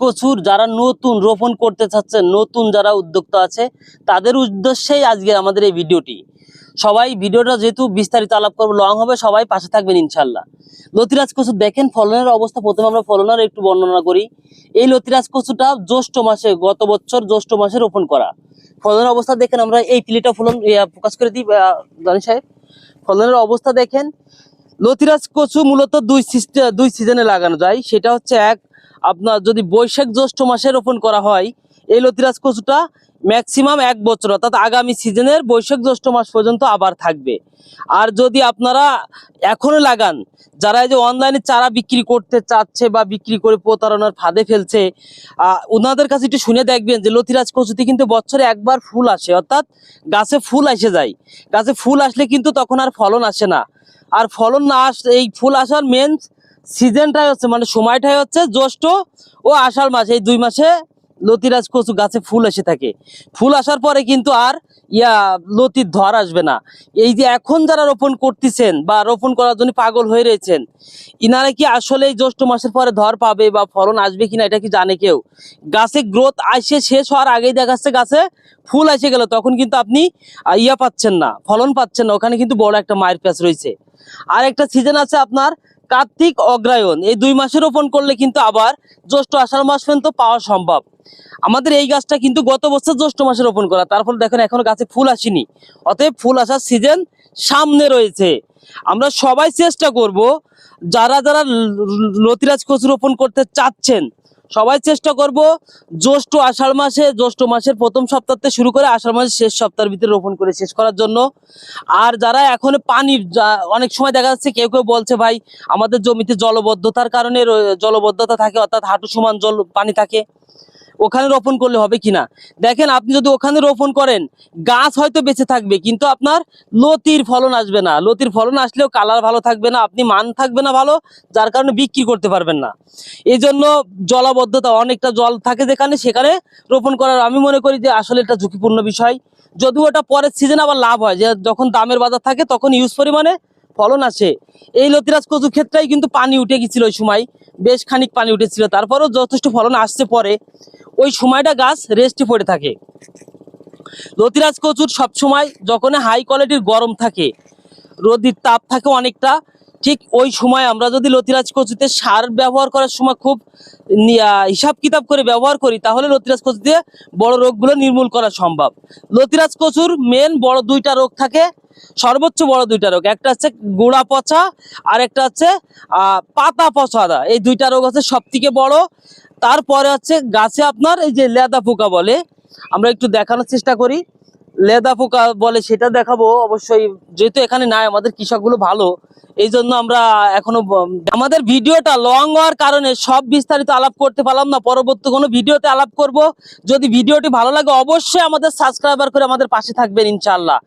কচুর যারা নতুন রোপণ করতে চাচ্ছে, নতুন যারা উদ্যোক্তা আছে, তাদের উদ্দেশ্যেই আজকে আমাদের এই ভিডিওটি। সবাই ভিডিওটা যেহেতু বিস্তারিত আলাপ করবো, লং হবে, সবাই পাশে থাকবেন ইনশাল্লাহ। লতিরাজ কচু দেখেন ফলনের অবস্থা। প্রথমে আমরা ফলনের একটু বর্ণনা করি। এই লতিরাজ কচুটা জ্যৈষ্ঠ মাসে, গত বছর জ্যৈষ্ঠ মাসে রোপণ করা। ফলনের অবস্থা দেখেন, আমরা এই প্লেটটা ফলন প্রকাশ করে দিই জানি সাহেব। ফলনের অবস্থা দেখেন। লতিরাজ কচু মূলত দুই সিজনে লাগানো যায়। সেটা হচ্ছে এক, আপনার যদি বৈশাখ জ্যৈষ্ঠ মাসে রোপণ করা হয়, এই লতিরাজ কচুটা ম্যাক্সিমাম 1 বছর, অর্থাৎ আগামী সিজনের বৈশাখ জ্যৈষ্ঠ মাস পর্যন্ত আবার থাকবে। আর যদি আপনারা এখনো লাগান, যারা এই যে অনলাইনে চারা বিক্রি করতে চাচ্ছে বা বিক্রি করে প্রতারণার ফাঁদে ফেলছে, ওনাদের কাছে একটু শুনে দেখবেন যে লতিরাজ কচুতে কিন্তু বছরে একবার ফুল আসে, অর্থাৎ গাছে ফুল এসে যায়। গাছে ফুল আসলে কিন্তু তখন আর ফলন আসে না। আর ফলন না আসলে, এই ফুল আসার মেন সিজনটাই হচ্ছে, মানে সময়টাই হচ্ছে জ্যৈষ্ঠ ও আষাঢ় মাস। এই 2 মাসে লতিরাজ কচু গাছে ফুল এসে থাকে। ফুল আসার পরে কিন্তু আর লতির ধর আসবে না। এই যে এখন যারা রোপণ করতেছেন বা রোপণ করার জন্য পাগল হয়ে রয়েছেন, ইনারা কি আসলে এই জ্যৈষ্ঠ মাসের পরে ধর পাবে বা ফলন আসবে কিনা এটা কি জানে কেউ? গাছে গ্রোথ আসে শেষ হওয়ার আগেই দেখা যাচ্ছে গাছে ফুল এসে গেল, তখন কিন্তু আপনি পাচ্ছেন না, ফলন পাচ্ছেন না। ওখানে কিন্তু বড় একটা মায়ের প্যাচ রয়েছে। আর একটা সিজন আছে আপনার কার্তিক অগ্রায়ণ, এই 2 মাসে রোপণ করলে কিন্তু আবার জ্যৈষ্ঠ আষাঢ় মাস পর্যন্ত পাওয়া সম্ভব। আমাদের এই গাছটা কিন্তু গত বছর জ্যৈষ্ঠ মাসে রোপণ করা, তারপর দেখেন এখনো গাছে ফুল আসেনি। অতএব ফুল আসার সিজন সামনে রয়েছে। আমরা সবাই চেষ্টা করব, যারা যারা লতিরাজ কচু রোপণ করতে চাচ্ছেন, সবাই চেষ্টা করব জ্যৈষ্ঠ আষাঢ় মাসে, জ্যৈষ্ঠ মাসের প্রথম সপ্তাহতে শুরু করে আষাঢ় মাসের শেষ সপ্তাহের ভিতরে রোপণ করে শেষ করার জন্য। আর যারা এখন পানি, অনেক সময় দেখা যাচ্ছে কেউ কেউ বলছে ভাই আমাদের জমিতে জলবদ্ধতার কারণে জলবদ্ধতা থাকে, অর্থাৎ হাঁটু সমান জল পানি থাকে, ওখানে রোপণ করলে হবে কিনা। দেখেন, আপনি যদি ওখানে রোপণ করেন, গাছ হয়তো বেঁচে থাকবে কিন্তু আপনার লতির ফলন আসবে না। লতির ফলন আসলেও কালার ভালো থাকবে না, আপনি মান থাকবে না ভালো, যার কারণে বিক্রি করতে পারবেন না। এই জন্য জলাবদ্ধতা, অনেকটা জল থাকে যেখানে, সেখানে রোপণ করার আমি মনে করি যে আসলে এটা ঝুঁকিপূর্ণ বিষয়। যদিও ওটা পরের সিজনে আবার লাভ হয়, যে যখন দামের বাজার থাকে তখন ইউজ পরিমাণে ফলন আসে। এই লতিরাজ কচুর ক্ষেত্রেই কিন্তু পানি উঠে গেছিল, ওই সময় বেশ খানিক পানি উঠেছিল, তারপরেও যথেষ্ট ফলন আসছে পরে। ওই সময়টা গাছ রেস্টে পড়ে থাকে। লতিরাজ কচুর সবসময় যখন হাই কোয়ালিটির গরম থাকে, রোদের তাপ থাকে অনেকটা, ঠিক ওই সময় আমরা যদি লতিরাজ কচুতে সার ব্যবহার করার সময় খুব হিসাব কিতাব করে ব্যবহার করি, তাহলে লতিরাজ কচুতে বড় রোগগুলো নির্মূল করা সম্ভব। লতিরাজ কচুর মেন বড় 2টা রোগ থাকে, সর্বোচ্চ বড় 2টা রোগ। একটা হচ্ছে গোড়া পচা, আর একটা হচ্ছে পাতা পচা। এই 2টা রোগ হচ্ছে সব থেকে বড়। তারপরে হচ্ছে গাছে আপনার এই যে লেদা পোকা বলে, আমরা একটু দেখানোর চেষ্টা করি। লেদা পোকা বলে সেটা দেখাবো অবশ্যই, যেহেতু এখানে নাই, আমাদের কৃষকগুলো ভালো, এই জন্য আমরা এখনো আমাদের ভিডিওটা লং হওয়ার কারণে সব বিস্তারিত আলাপ করতে পারলাম না। পরবর্তী কোনো ভিডিওতে আলাপ করব। যদি ভিডিওটি ভালো লাগে অবশ্যই আমাদের সাবস্ক্রাইবার করে আমাদের পাশে থাকবেন ইনশাআল্লাহ।